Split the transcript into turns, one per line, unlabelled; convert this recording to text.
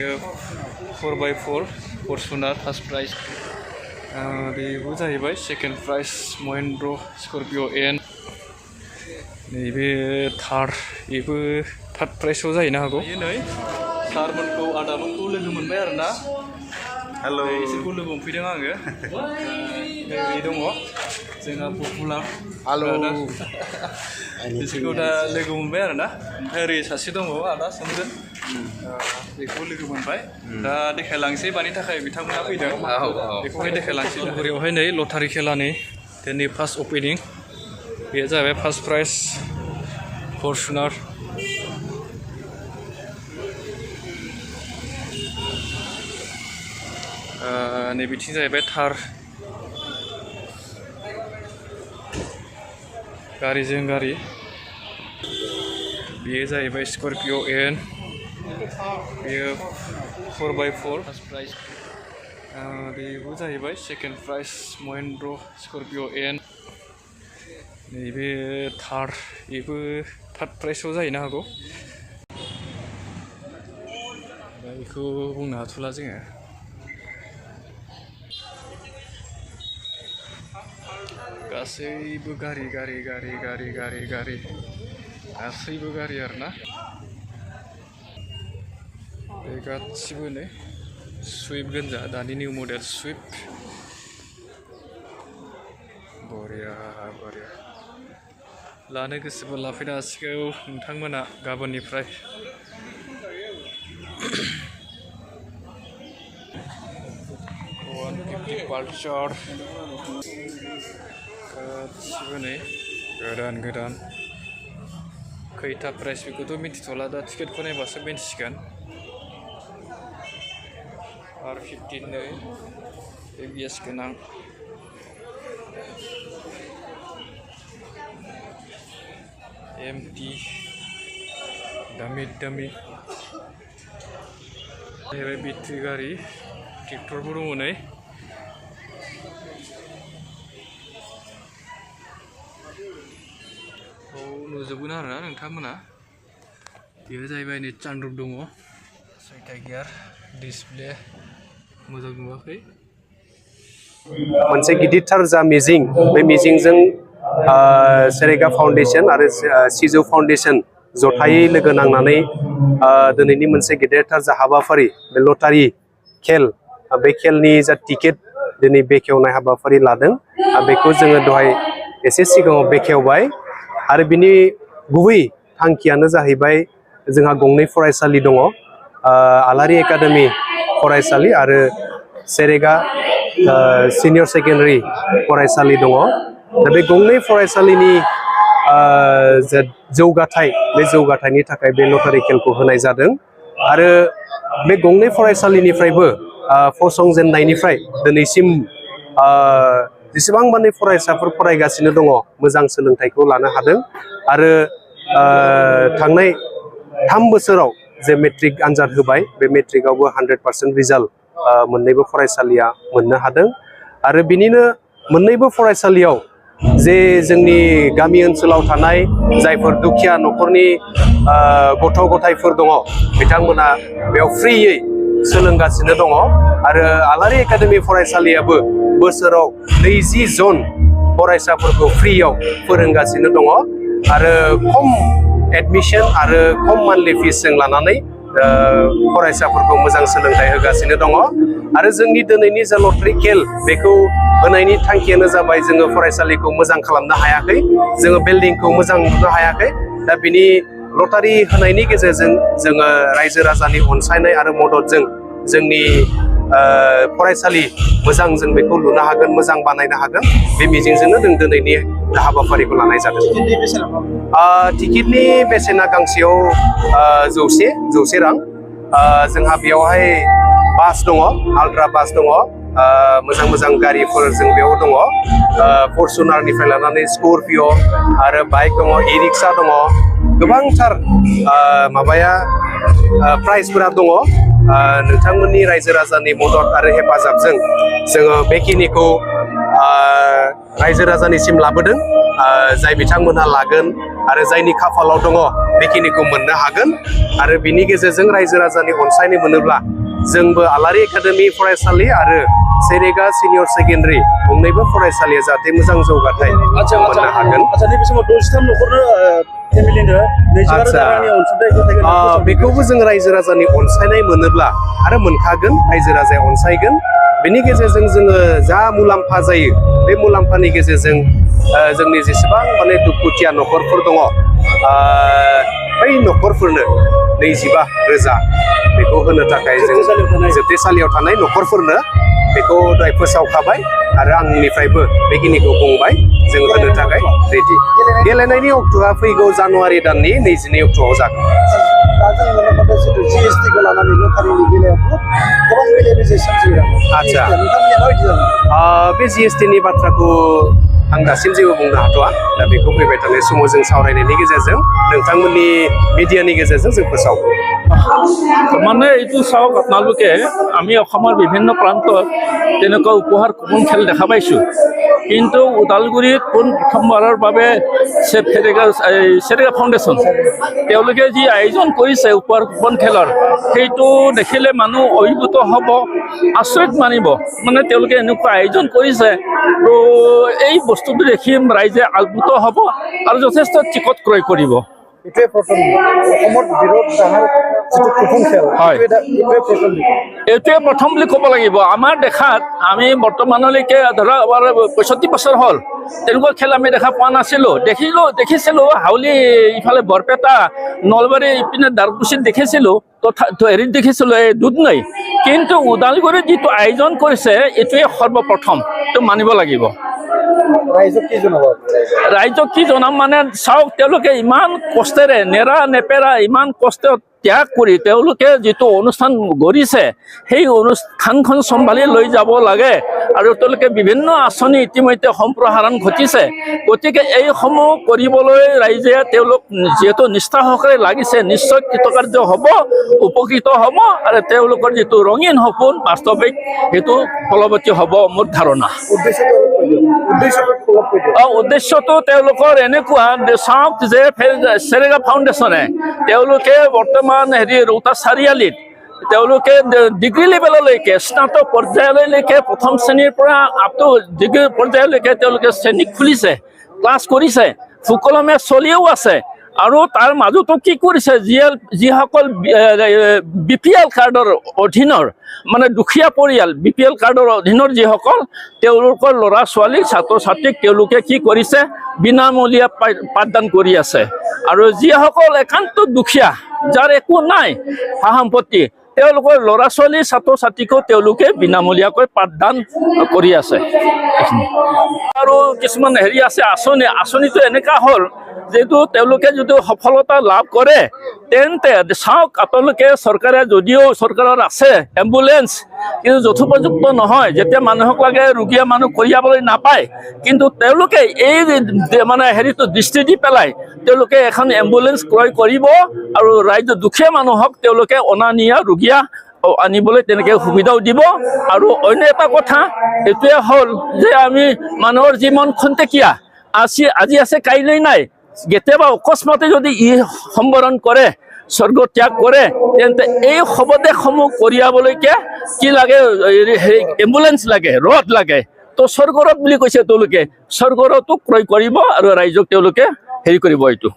4x4 Fortuner first prize बेबो जाहैबाय second prize Mahindra स्कर्पिय N नैबे थार्ड बेबो थार्ड प्राइजआव जाहैनो हागौ नै सारमोनखौ आदामोनखौ लोगो मोनबाय आरो ना हेल' इसोरखौ लोगो मोनफैदों आङो नै दङ जोंहा पपुलार हेल' बिसोरखौ दा लोगो मोनबाय आरो ना ओमफ्राय ओरै सासे दङ आदा सोमदोन बेखौ लोगो मोनबाय दा देखायलांसै मानि थाखाय बिथांमोना फैदों बेखौहाय देखायलांसै ओरैयावहाय नै लटारि खेलानि दिनै फार्स्ट अपेनिं बेयो जाबाय फार्स्ट प्राइज फर्चुनार नैबिथिं जाहैबाय थार गारिजों गारि बेयो जाहैबाय स्कर्पिय एन बेयो 4x4 फार्स्ट प्राइज बेबो जाहैबाय सेकेंड प्राइज महिन्द्र स्कर्पिय एन नैबे थार्ड बेबो थार्ड प्राइजआव जाहैनो हागौ दा बेखौ बुंनो हाथ'ला जोङो गासैबो गारि गासैबो गारि आरोना बे गासिबो नै सुइफ्ट गोजा दानि निउ मडेल सुइफ्ट बरिया लानो गोसोबा लाफैनो हासिगौ नोंथांमोना गाबोननिफ्राय पालसार गासिबो नै गोदान खैथा प्राइस बेखौथ' मिथिथ'ला दा टिकेटखौ नायबासो मिन्थिसिगोन R15 नै ABS गोनां MT दामि जाहैबाय बेटारि गारि ट्रेक्टरबो दङ नै नुजोबगोन आरोना नोंथांमोना बेयो जाहैबाय नै चानरुप दङ 6था गियार डिसप्ले मोजां नुवाखै
मोनसे गिदिरथार जा मिजिं बे मिजिंजों सेरेगा फाउन्डेसन आरो सिजौ फाउन्डेसन जथायै लोगो नांनानै दिनैनि मोनसे गेदेरथार जा हाबाफारि बे लटारि खेल बे खेलनि जा टिकेट दिनै बेखेवनाय हाबाफारि लादों बेखौ जोङो दहाय एसे सिगाङाव बेखेवबाय आरो बिनि गुबै थांखियानो जाहैबाय जोंहा गंनै फरायसालि दङ आलारि एकाडेमि फरायसालि आरो सेरेगा सिनियर सेकेन्डारि फरायसालि दङ दा बे गंनै फरायसालिनि जौगाथाय बे जौगाथायनि थाखाय बे लटारि खेलखौ होनाय जादों आरो बे गंनै फरायसालिनिफ्रायबो फसंजेननायनिफ्राय दिनैसिम जेसेबां माने फरायसाफोर फरायगासिनो दङ मोजां सोलोंथाइखौ लानो हादों आरो थांनाय 3 बोसोराव जे मेट्रिक आनजाद होबाय बे मेट्रिकआवबो 100% रिजाल्ट मोननैबो फरायसालिया मोननो हादों आरो बिनिनो मोननैबो फरायसालियाव जे जोंनि गामि ओनसोलाव थानाय जायफोर दुखिया न'खरनि गथ' गथायफोर दङ बिथांमोना बेयाव फ्रियै सोलोंगासिनो दङ आरो आलारि एकाडेमि फरायसालियाबो बोसोराव 20 जन फरायसाफोरखौ फ्रियाव फोरोंगासिनो दङ आरो खम एडमिशन आरो खम मान्थलि फिस जों लानानै फरायसाफोरखौ मोजां सोलोंथाइ होगासिनो दङ आरो जोंनि दिनैनि जा लटारि खेल बेखौ होनायनि थांखियानो जाबाय जोङो फरायसालिखौ मोजां खालामनो हायाखै जोङो बिल्डिंखौ मोजां नुनो हायाखै दा बिनि लटारि होनायनि गेजेरजों जोङो रायजो राजानि अनसायनाय आरो मददजों जोंनि फरायसालि मोजां जों बेखौ लुनो हागोन मोजां बानायनो हागोन बे मिजिंजोंनो जों दिनैनि हाबाफारिखौ लानाय जादों टिकेटनि बेसेना गांसेयाव 100 रां जोंहा बेयावहाय बास दङ आल्ट्रा बास दङ मोजां गारिफोर जों बेयाव दङ फर्चुनारनिफ्राय लानानै स्कर्पिय आरो बाइक दङ इ-रिक्सा दङ गोबांथार माबाया प्राइसफोरा दङ नोंथांमोननि रायजो राजानि मदद आरो हेफाजाबजों जोङो बेखिनिखौ रायजो राजानिसिम लाबोदों जाय बिथांमोनहा लागोन आरो जायनि खाफालाव दङ बेखिनिखौ मोननो हागोन आरो बिनि गेजेरजों रायजो राजानि अनसायनाय मोनोब्ला जोंबो आलारि एकाडेमि फरायसालि आरो सेरेगा सिनियर सेकेन्डारि गंनैबो फरायसालिया जाहाथे मोजां जौगाथाय मोननो हागोन।
नैबे समाव 63 न'खरनो फेमिलिनो 20,000 रांनि अनसुंथाइ होथायगोन।
बेखौबो जों रायजो राजानि अनसायनाय मोनोब्ला आरो मोनखागोन रायजो राजाया अनसायगोन। बेनि गेजेरजों जोङो जा मुलाम्फा जायो बे मुलाम्फानि गेजेरजों जोंनि जेसेबां माने दुखुथिया न'खरफोर दङ बै न'खरफोरनो 25,000 बेखौ होनो थाखाय जों जोबथेसालियाव थानाय न'खरफोरनो बेखौ दहाय फोसावखाबाय आरो आंनिफ्रायबो बेखिनिखौ बुंबाय जों होनो थाखाय रेडि। गेलेनायनि अक्ट'आ फैगौ जानुवारि दाननि 22 अक्ट'आव जागोन।
GST-खौ लानानै लटारिनि बेलायाव गोबां बेले-बेजे सोमजियो।
आदसा
नोंथांमोननिया माबायदि जागोन?
बे GST-नि बाथ्राखौ आं दासिम जेबो बुंनो हाथ'आ। दा बेखौ फैबाय थानाय समाव जों सावरायनायनि गेजेरजों नोंथांमोननि मिडियानि गेजेरजों जों फोसावगोन।
মানে এইটো চাওক আপোনালোকে আমি অসমৰ বিভিন্ন প্ৰান্তত তেনেকুৱা উপহাৰ কুপন খেল দেখা পাইছোঁ, কিন্তু ওদালগুৰিত প্ৰথমবাৰৰ বাবে চেৰেগা ফাউণ্ডেশ্যন তেওঁলোকে যি আয়োজন কৰিছে উপহাৰ কুপন খেলৰ, সেইটো দেখিলে মানুহ অভিভূত হ'ব, আচৰিত মানিব। মানে তেওঁলোকে এনেকুৱা আয়োজন কৰিছে, তো এই বস্তুটো দেখি ৰাইজে আপ্লুত হ'ব আৰু যথেষ্ট টিকট ক্ৰয় কৰিব।
এইটোৱে প্ৰথম অসমত বিৰোধ ডাঙৰ যিটো কুপন খেল,
হয়।
এইটোৱে প্ৰথম
এইটোৱে প্ৰথম বুলি ক'ব লাগিব। আমাৰ দেখাত আমি বৰ্তমানলৈকে ধৰা 65 বছৰ হ'ল তেনেকুৱা খেল আমি দেখা পোৱা নাছিলোঁ। দেখিছিলোঁ হাউলি ইফালে বৰপেটা নলবাৰী ইপিনে দাৰকুছিত দেখিছিলোঁ, হেৰিত দেখিছিলোঁ এই দুধনৈ, কিন্তু ওদালগুৰিত যিটো আয়োজন কৰিছে এইটোৱে সৰ্বপ্ৰথম, এইটো মানিব লাগিব।
ৰাইজক কি জনাব?
ৰাইজক কি জনাম মানে চাওক, তেওঁলোকে ইমান কষ্টেৰে নেৰা নেপেৰা ইমান কষ্ট ত্যাগ কৰি তেওঁলোকে যিটো অনুষ্ঠান গঢ়িছে সেই অনুষ্ঠানখন চম্ভালি লৈ যাব লাগে আৰু তেওঁলোকে বিভিন্ন আঁচনি ইতিমধ্যে সম্প্ৰসাৰণ ঘটিছে। গতিকে এইসমূহ কৰিবলৈ ৰাইজে তেওঁলোক যিহেতু নিষ্ঠা সহকাৰে লাগিছে, নিশ্চয় কৃতকাৰ্য হ'ব, উপকৃত হ'ব আৰু তেওঁলোকৰ যিটো ৰঙীন সপোন বাস্তৱিক সেইটো ফলৱতী হ'ব মোৰ ধাৰণা। উদ্দেশ্যটো তেওঁলোকৰ এনেকুৱা চাওক যে চেৰেগা ফাউণ্ডেশ্যনে তেওঁলোকে বৰ্তমান ৰৌতা চাৰিআলিত তেওঁলোকে ডিগ্ৰী লেভেললৈকে স্নাতক পৰ্যায়লৈকে প্ৰথম শ্ৰেণীৰ পৰা আপ টু ডিগ্ৰী পৰ্যায়লৈকে তেওঁলোকে শ্ৰেণী খুলিছে, ক্লাছ কৰিছে, সুকলমে চলিও আছে। আৰু তাৰ মাজতো কি কৰিছে, যিসকল BPL কাৰ্ডৰ অধীনৰ মানে দুখীয়া পৰিয়াল, BPL কাৰ্ডৰ অধীনৰ যিসকল তেওঁলোকৰ ল'ৰা ছোৱালীক ছাত্ৰ ছাত্ৰীক তেওঁলোকে কি কৰিছে বিনামূলীয়া পাঠদান কৰি আছে। আৰু যিসকল একান্ত দুখীয়া যাৰ একো নাই সা সম্পত্তি, তেওঁলোকৰ ল'ৰা ছোৱালী ছাত্ৰ ছাত্ৰীকো তেওঁলোকে বিনামূলীয়াকৈ পাঠদান কৰি আছে। আৰু কিছুমান হেৰি আছে আঁচনিটো এনেকুৱা হ'ল যিটো তেওঁলোকে যদি সফলতা লাভ কৰে তেন্তে চাওক আপোনালোকে চৰকাৰে যদিও চৰকাৰৰ আছে এম্বুলেন্স, কিন্তু যথোপযুক্ত নহয়। যেতিয়া মানুহক লাগে ৰোগীয়া মানুহ কঢ়িয়াবলৈ নাপায়, কিন্তু তেওঁলোকে এই মানে হেৰিটো দৃষ্টি দি পেলাই তেওঁলোকে এখন এম্বুলেন্স ক্ৰয় কৰিব আৰু ৰাজ্যৰ দুখীয়া মানুহক তেওঁলোকে অনা নিয়া ৰোগীয়া আনিবলৈ তেনেকৈ সুবিধাও দিব। আৰু অন্য এটা কথা এইটোৱে হ'ল যে আমি মানুহৰ যি মন খন্তেকীয়া আজি আছে কাইলৈ নাই, কেতিয়াবা অকস্মাতে যদি সম্বৰণ কৰে, স্বৰ্গ ত্যাগ কৰে, তেন্তে এই শৱদেহসমূহ কঢ়িয়াবলৈকে কি লাগে, এম্বুলেন্স লাগে, ৰথ লাগে। তো স্বৰ্গৰথ বুলি কৈছে তেওঁলোকে, স্বৰ্গৰথো ক্ৰয় কৰিব আৰু ৰাইজক তেওঁলোকে হেৰি কৰিব এইটো।